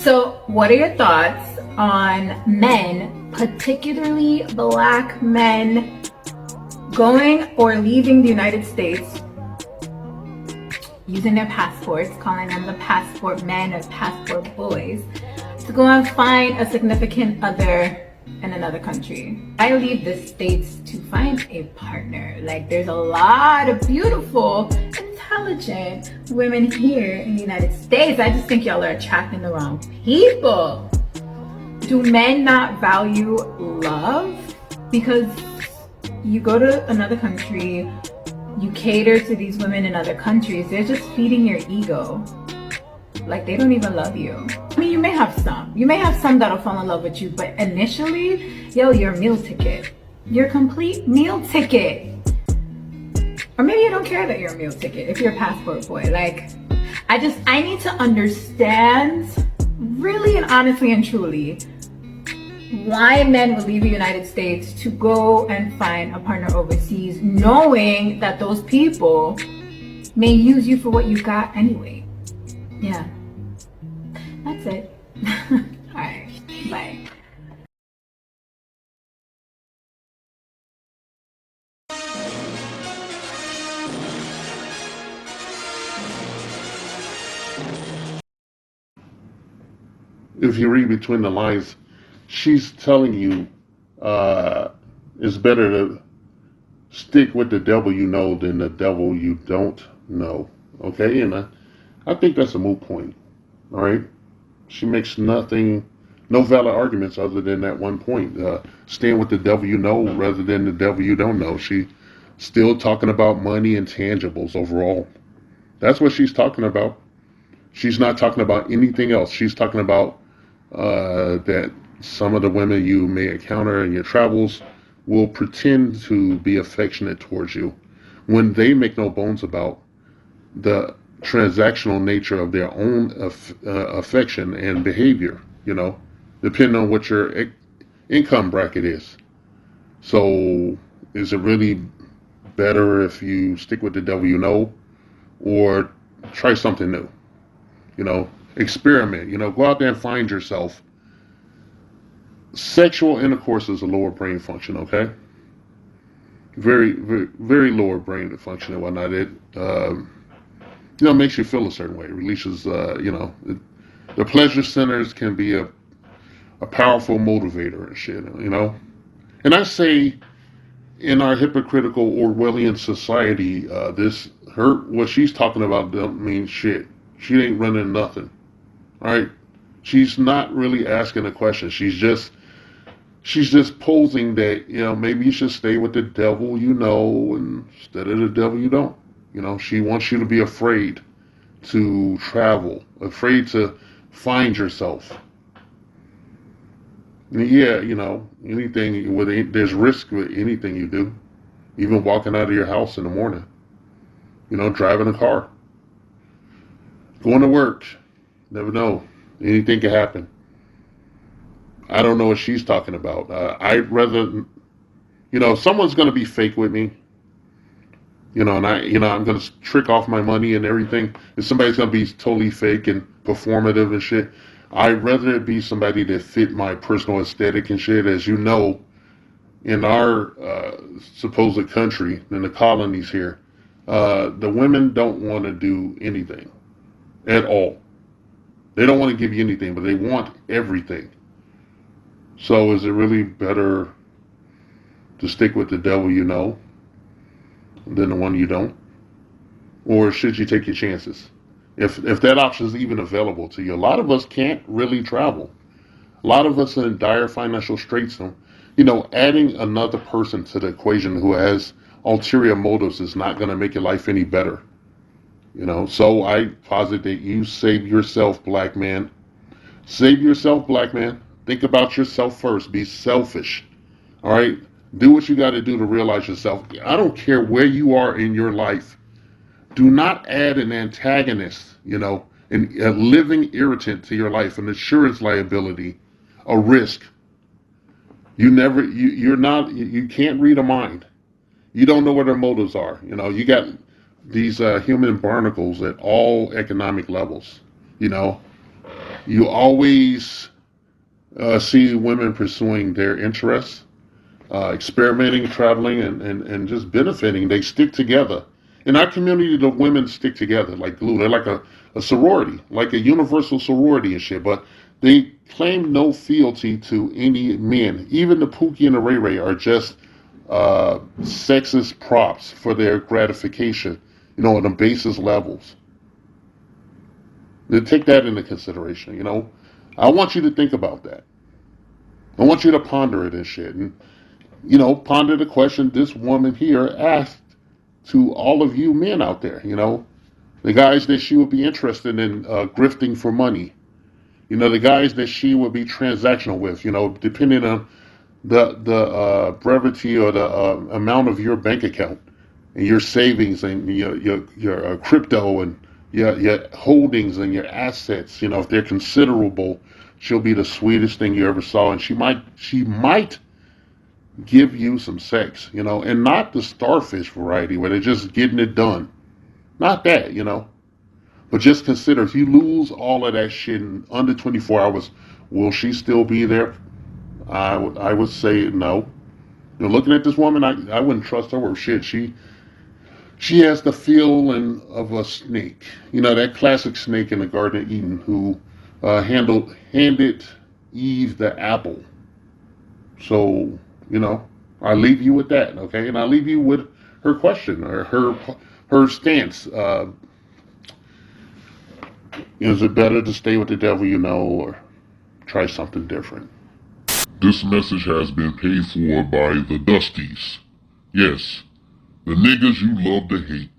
So, what are your thoughts on men, particularly black men, going or leaving the United States using their passports, calling them the passport men or passport boys, to go and find a significant other in another country? I leave the States to find a partner. Like, there's a lot of beautiful, intelligent women here in the United States. I just think y'all are attracting the wrong people. Do men not value love? Because you go to another country, you cater to these women in other countries, they're just feeding your ego. Like, they don't even love you. I mean, you may have some that'll fall in love with you, but initially, yo, your meal ticket, your complete meal ticket. Or maybe you don't care that you're a meal ticket if you're a passport boy. Like, I need to understand, really and honestly and truly, why men would leave the United States to go and find a partner overseas, knowing that those people may use you for what you got anyway. Yeah, that's it. All right, bye. If you read between the lines, she's telling you it's better to stick with the devil you know than the devil you don't know. Okay, and I think that's a moot point. All right, she makes no valid arguments other than that one point. Stand with the devil you know rather than the devil you don't know. She still talking about money and tangibles overall. That's what she's talking about. She's not talking about anything else. She's talking about that some of the women you may encounter in your travels will pretend to be affectionate towards you when they make no bones about the transactional nature of their own affection and behavior, depending on what your income bracket is. So, is it really better if you stick with the devil you know or try something new? Experiment, go out there and find yourself. Sexual intercourse is a lower brain function, okay? Very, very, very lower brain function and whatnot. It, makes you feel a certain way. It releases, the pleasure centers can be a powerful motivator and shit, And I say, in our hypocritical Orwellian society, what she's talking about don't mean shit. She ain't running nothing. All right, she's not really asking a question. She's just posing that maybe you should stay with the devil you know instead of the devil you don't. She wants you to be afraid to travel, afraid to find yourself. And yeah, anything there's risk with anything you do, even walking out of your house in the morning. Driving a car, going to work. Never know. Anything can happen. I don't know what she's talking about. I'd rather, if someone's going to be fake with me, and I'm going to trick off my money and everything. If somebody's going to be totally fake and performative and shit, I'd rather it be somebody that fit my personal aesthetic and shit. As you know, in our supposed country, in the colonies here, the women don't want to do anything at all. They don't want to give you anything, but they want everything. So is it really better to stick with the devil you know than the one you don't? Or should you take your chances? If that option is even available to you. A lot of us can't really travel. A lot of us are in dire financial straits. So, adding another person to the equation who has ulterior motives is not going to make your life any better. So I posit that you save yourself, black man. Save yourself, black man. Think about yourself first. Be selfish. All right? Do what you got to do to realize yourself. I don't care where you are in your life. Do not add an antagonist, and a living irritant to your life, an insurance liability, a risk. You can't read a mind. You don't know what their motives are. You got these human barnacles at all economic levels. You always see women pursuing their interests, experimenting, traveling, and just benefiting. They stick together. In our community, the women stick together like glue. They're like a sorority, like a universal sorority and shit. But they claim no fealty to any men. Even the Pookie and the Ray Ray are just sexist props for their gratification, on the basis levels. They take that into consideration. I want you to think about that. I want you to ponder it and shit. And ponder the question this woman here asked to all of you men out there, the guys that she would be interested in grifting for money, the guys that she would be transactional with, depending on the brevity or the amount of your bank account and your savings and your crypto and your holdings and your assets, if they're considerable, she'll be the sweetest thing you ever saw, and she might give you some sex, and not the starfish variety where they're just getting it done. Not that. But just consider if you lose all of that shit in under 24 hours, will she still be there? I would say no. Looking at this woman, I wouldn't trust her with shit. She has the feeling of a snake. That classic snake in the Garden of Eden who handed Eve the apple. So, I leave you with that, okay? And I leave you with her question or her stance. Is it better to stay with the devil or try something different? This message has been paid for by the Dusties. Yes, the niggas you love to hate.